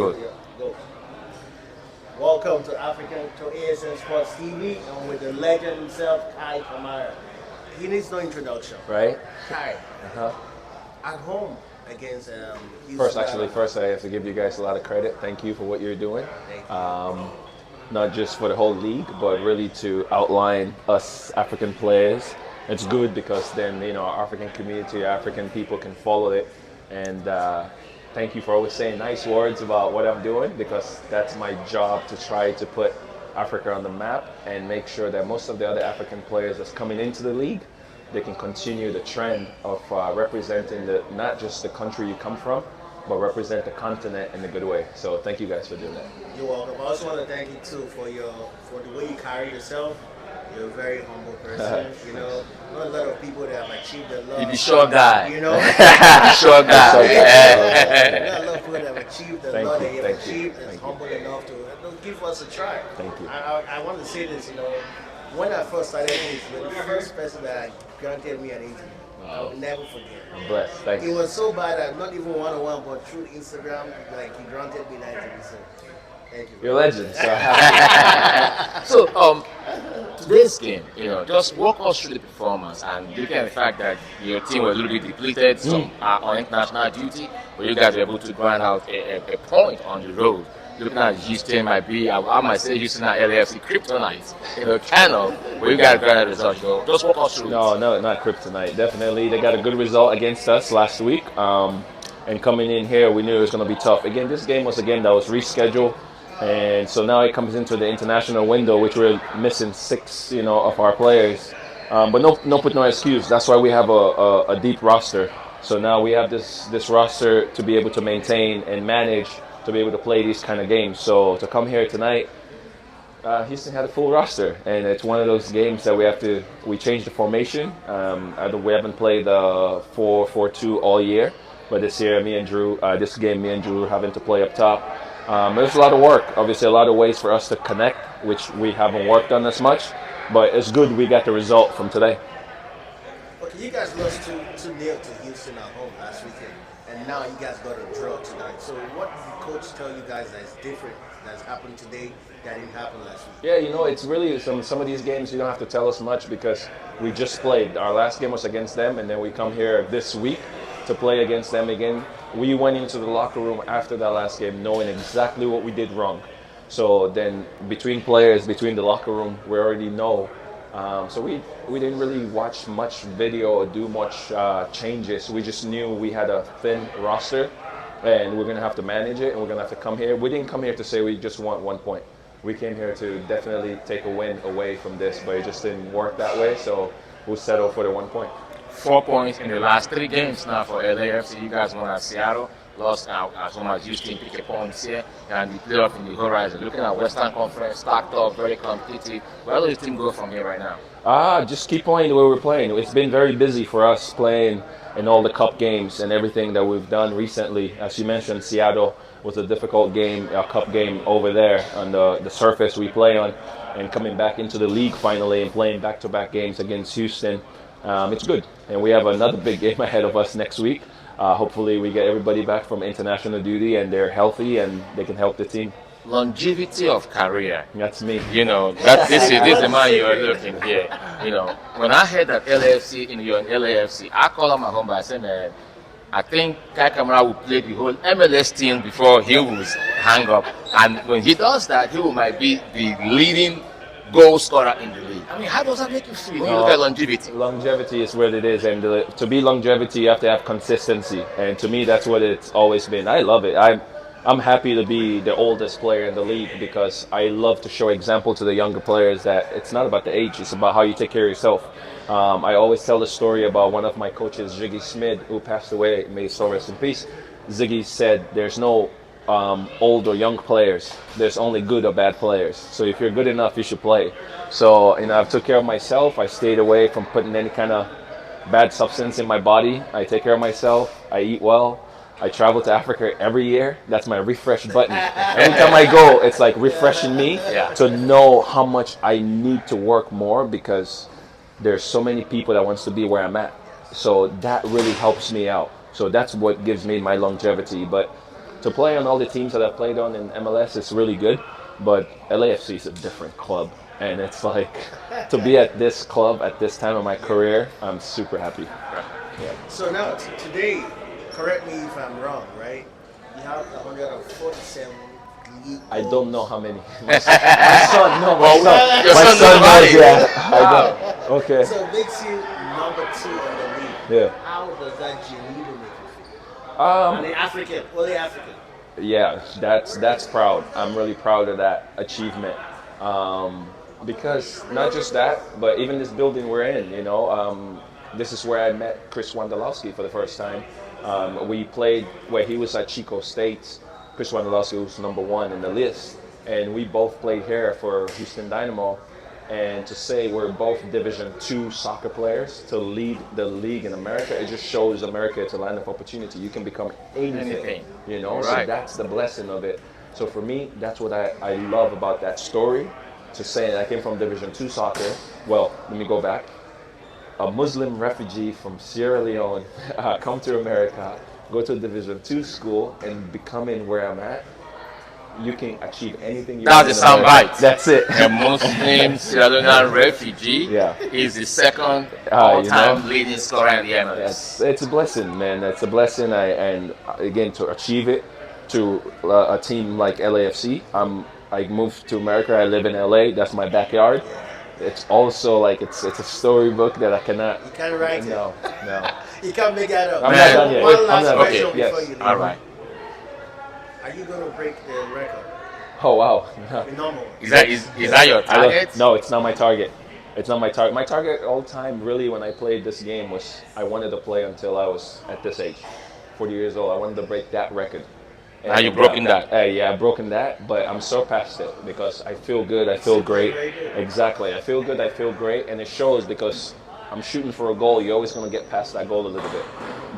Good. Yeah, go. Welcome to ASN Sports TV and with the legend himself, Kei Kamara. He needs no introduction. Right? Kai, Uh-huh. at home against First, Houston. actually, first I have to give you guys a lot of credit. Thank you for what you're doing. Thank you. Not just for the whole league, but really to outline us African players. It's good because then our African community, African people can follow it. And thank you for always saying nice words about what I'm doing because that's my job to try to put Africa on the map and make sure that most of the other African players that's coming into the league, they can continue the trend of representing not just the country you come from, but represent the continent in a good way. So thank you guys for doing that. You're welcome. I also want to thank you too for the way you carry yourself. You're a very humble person. Not a lot of people that have achieved a You lot. be sure guy. You know, Sure guy. not a lot of people that have achieved a lot that you have thank you, achieved is thank you. humble enough to give us a try. Thank you. I want to say this. When I first started this, you're the first person that granted me an interview. I will never forget. I'm blessed. Thank It you. was so bad that not even one-on-one, but through Instagram, like he granted me that interview. So thank you. You're a legend. So I have So, today's game, just walk us through the performance and looking at the fact that your team was a little bit depleted, some are on international duty, but you guys were able to grind out a point on the road. Looking at Houston might be, I might say Houston and LAFC kryptonite, kind of, where you guys grind out results. Just walk us through no, it. no, not kryptonite. Definitely, they got a good result against us last week. And coming in here, we knew it was going to be tough. Again, this game was that was rescheduled, and so now it comes into the international window, which we're missing six, of our players. But no excuse. That's why we have a deep roster. So now we have this roster to be able to maintain and manage to be able to play these kind of games. So to come here tonight, Houston had a full roster, and it's one of those games that we changed the formation. We haven't played 4-4-2 all year, but this year, this game, me and Drew having to play up top. There's a lot of work, obviously a lot of ways for us to connect, which we haven't worked on as much, but it's good we got the result from today. Okay, you guys lost 2-0 to Houston at home last weekend, and now you guys got a draw tonight. So what did the coach tell you guys that's different that's happened today that didn't happen last week? Yeah, it's really some of these games you don't have to tell us much because we just played. Our last game was against them, and then we come here this week to play against them again. We went into the locker room after that last game knowing exactly what we did wrong. So then between players, between the locker room, we already know. So we didn't really watch much video or do much changes. We just knew we had a thin roster, and we're gonna have to manage it, and we're gonna have to come here. We didn't come here to say we just want 1 point. We came here to definitely take a win away from this, but it just didn't work that way. So we'll settle for the 1 point. 4 points in the last 3 games now for LAFC. You guys won at Seattle, lost out as home as Houston, pick a points here, and the playoff in the horizon. Looking at Western Conference, stacked up, very competitive. Where does the team go from here right now? Just keep playing the way we're playing. It's been very busy for us playing in all the cup games and everything that we've done recently. As you mentioned, Seattle was a difficult game, a cup game over there on the surface we play on, and coming back into the league finally and playing back-to-back games against Houston. It's good, and we have another big game ahead of us next week. Hopefully we get everybody back from international duty and they're healthy and they can help the team. Longevity of career. That's me. This is the man you are looking here. When I heard that you're in LAFC, I called on my home by saying, man, I think Kei Kamara will play the whole MLS team before he will hang up. And when he does that, might be the leading goal scorer in the league. I mean, how does that make you feel when you look at longevity? Longevity is what it is, and to be longevity, you have to have consistency. And to me, that's what it's always been. I love it. I'm happy to be the oldest player in the league because I love to show example to the younger players that it's not about the age, it's about how you take care of yourself. I always tell the story about one of my coaches, Ziggy Smith, who passed away, may his soul rest in peace. Ziggy said, there's no old or young players. There's only good or bad players. So if you're good enough, you should play. So, I took care of myself. I stayed away from putting any kind of bad substance in my body. I take care of myself. I eat well. I travel to Africa every year. That's my refresh button. Every time I go, it's like refreshing me to know how much I need to work more because there's so many people that wants to be where I'm at. So that really helps me out. So that's what gives me my longevity. But to play on all the teams that I've played on in MLS is really good, but LAFC is a different club, and it's like to be at this club at this time of my career, I'm super happy. So now today, correct me if I'm wrong, right? You have 147 league I goals. don't know how many. My son, no, my son. Your My son son knows about knows, it. yeah. I don't. Okay. So it makes you number 2 in the league. Yeah. How does that genuinely make you feel? Um, And the African, only African. yeah, that's proud. I'm really proud of that achievement. Because not just that, but even this building we're in, this is where I met Chris Wondolowski for the first time. We played where he was at Chico State. Chris Wondolowski was #1 in the list, and we both played here for Houston Dynamo. And to say we're both Division II soccer players to lead the league in America, it just shows America it's a land of opportunity. You can become anything. So Right. that's the blessing of it. So for me, that's what I love about that story. To say I came from Division II soccer. Well, let me go back. A Muslim refugee from Sierra Leone come to America, go to a Division II school, and becoming where I'm at. You can achieve anything you want. That's the sound America. bite. That's it. A Muslim Sierra Leonean refugee Yeah. is the second you all-time know. leading scorer in the MLS. It's a blessing, man. It's a blessing. And again, to achieve it to a team like LAFC, I moved to America. I live in LA. That's my backyard. It's also like it's a storybook that I cannot. You can't write it. No. You can't make that up. I'm not done yet. One I'm last not- question okay, before yes. you leave. All right. Are you going to break the record? Oh wow. The normal. Is that your target? No, it's not my target. It's not my target. My target all time, really, when I played this game, was I wanted to play until I was at this age, 40 years old. I wanted to break that record. Now you've broken that. Yeah, I've broken that, but I'm so past it because I feel good. I feel great. Exactly. I feel good. I feel great, and it shows because I'm shooting for a goal. You're always going to get past that goal a little bit.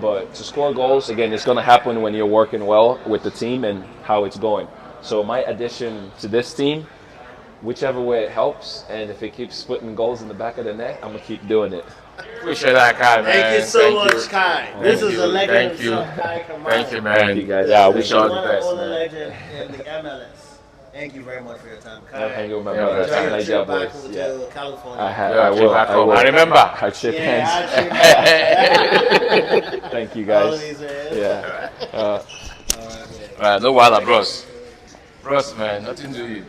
But to score goals, again, it's going to happen when you're working well with the team and how it's going. So my addition to this team, whichever way it helps, and if it keeps putting goals in the back of the net, I'm going to keep doing it. Appreciate that, Kai, man. Thank you so much, Kai. This Thank is you. the legend Thank of you. Kai Kamara. Thank you, man. Thank you, guys. Yeah, I This wish is you all one the of best, the man. legend in the MLS. Thank you very much for your time, Kai. Hang with my Yeah, brother. that's Nice Trip job, back boys. to Yeah. California. I will. back I home. will. I remember. I shake Yeah, hands. Thank you, guys. Always, man. Yeah. All right, man. No wahala, bros. Bros, man, nothing to you.